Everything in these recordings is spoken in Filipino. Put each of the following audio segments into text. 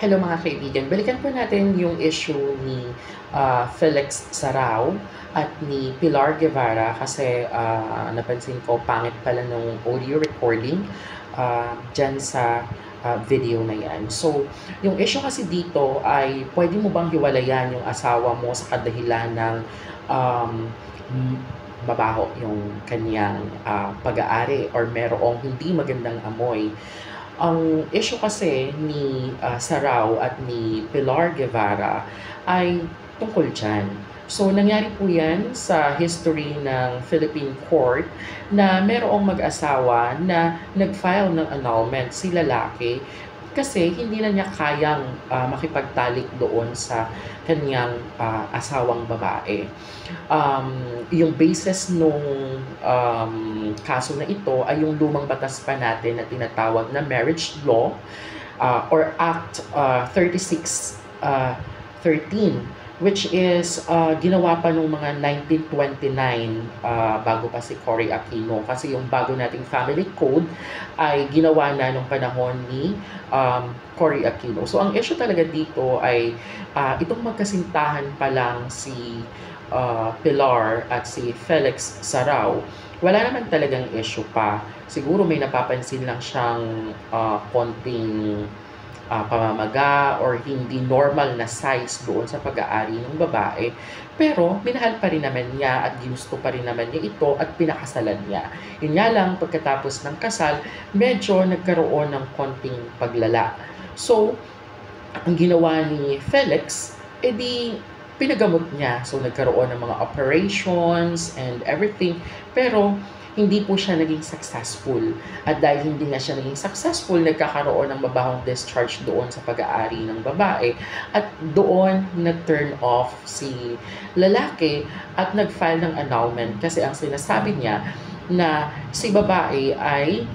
Hello mga kaibigan, balikan po natin yung issue ni Felix Sarao at ni Pilar Guevara kasi napansin ko pangit pala nung audio recording dyan sa video na yan. So, yung issue kasi dito ay pwede mo bang hiwalayan yung asawa mo sa kadahilan ng um, m- mabaho yung kanyang pag-aari or merong hindi magandang amoy. Ang issue kasi ni Sarao at ni Pilar Guevara ay tungkol diyan. So, nangyari po yan sa history ng Philippine Court na merong mag-asawa na nag-file ng annulment, si lalaki, kasi hindi na niya kayang makipagtalik doon sa kanyang asawang babae. Um, yung basis nung kaso na ito ay yung lumang batas pa natin na tinatawag na marriage law or Act 36 13, which is ginawa pa nung mga 1929 bago pa si Cory Aquino, kasi yung bago nating family code ay ginawa na nung panahon ni Cory Aquino. So ang issue talaga dito ay itong magkasintahan pa lang si Pilar at si Felix Sarao, wala naman talagang issue pa. Siguro may napapansin lang siyang konting pamamaga or hindi normal na size doon sa pag-aari ng babae. Pero minahal pa rin naman niya at ginusto pa rin naman niya ito at pinakasalan niya. Yun nga lang, pagkatapos ng kasal, medyo nagkaroon ng konting paglala. So, ang ginawa ni Felix, edi pinagamot niya. So, nagkaroon ng mga operations and everything. Pero, hindi po siya naging successful. At dahil hindi na siya naging successful, nagkakaroon ng mabahong discharge doon sa pag-aari ng babae. At doon nag-turn off si lalaki at nag-file ng annulment kasi ang sinasabi niya na si babae ay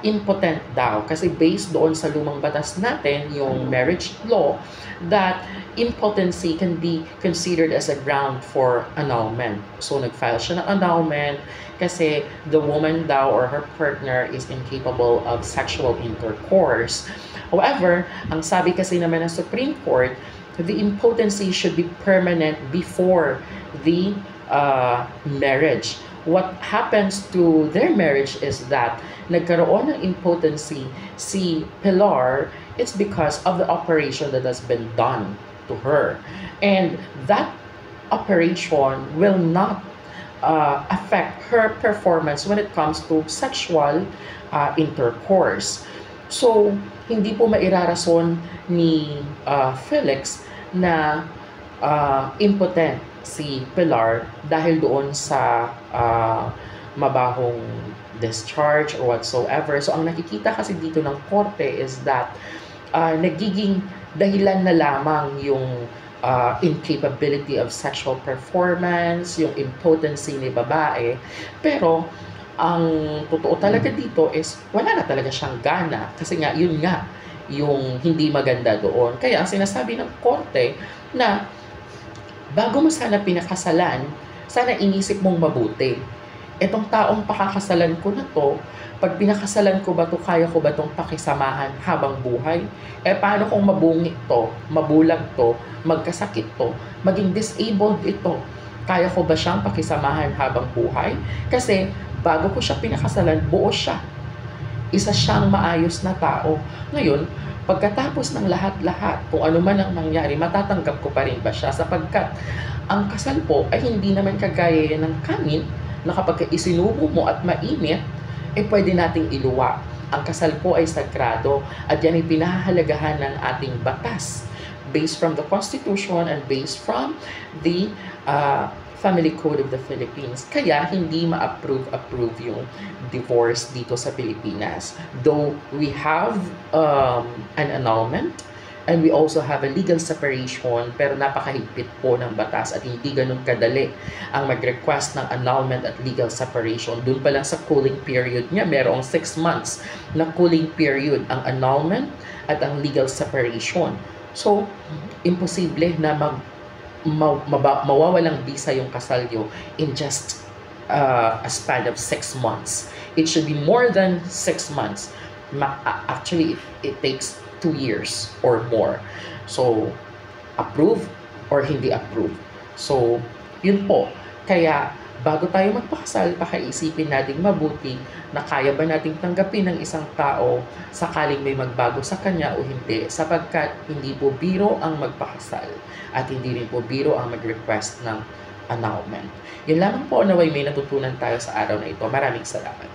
impotent daw kasi based doon sa lumang batas natin, yung marriage law, that impotency can be considered as a ground for annulment. So nag-file siya ng annulment kasi the woman daw or her partner is incapable of sexual intercourse. However, ang sabi kasi naman ng Supreme Court, the impotency should be permanent before the marriage. What happens to their marriage is that nagkaroon ng impotency si Pilar, it's because of the operation that has been done to her. And that operation will not affect her performance when it comes to sexual intercourse. So, hindi po mairarason ni Felix na impotent si Pilar dahil doon sa mabahong discharge or whatsoever. So, ang nakikita kasi dito ng korte is that nagiging dahilan na lamang yung incapability of sexual performance, yung impotency ni babae. Pero, ang totoo talaga dito is wala na talaga siyang gana. Kasi nga, yun nga, yung hindi maganda doon. Kaya, ang sinasabi ng korte na bago mo sana pinakasalan, sana inisip mong mabuti. Etong taong pakakasalan ko na to, pag pinakasalan ko ba to, kaya ko ba tong pakisamahan habang buhay? Paano kung mabungi to, mabulag to, magkasakit to, maging disabled ito? Kaya ko ba siyang pakisamahan habang buhay? Kasi bago ko siya pinakasalan, buo siya. Isa siyang maayos na tao. Ngayon, pagkatapos ng lahat-lahat, kung ano man ang mangyari, matatanggap ko pa rin ba siya? Sapagkat ang kasal po ay hindi naman kagaya ng kanin na kapag isinubo mo at mainit, pwede nating iluwa. Ang kasal po ay sagrado at yan ay pinahahalagahan ng ating batas based from the Constitution and based from the Family Code of the Philippines. Kaya hindi ma-approve yung divorce dito sa Pilipinas. Though we have an annulment and we also have a legal separation, pero napakahigpit po ng batas at hindi ganun kadali ang mag-request ng annulment at legal separation. Doon pa lang sa cooling period niya, merong 6 months na cooling period ang annulment at ang legal separation. So, imposible na mawawalang visa yung kasal nyo in just a span of 6 months. It should be more than 6 months. Actually, it takes 2 years or more. So, approve or hindi approve. So, yun po. Kaya, bago tayo magpakasal, pakaisipin natin mabuti na kaya ba nating tanggapin ng isang tao sakaling may magbago sa kanya o hindi, sapagkat hindi po biro ang magpakasal at hindi rin po biro ang mag-request ng annulment. Yun lamang po, naway may natutunan tayo sa araw na ito. Maraming salamat.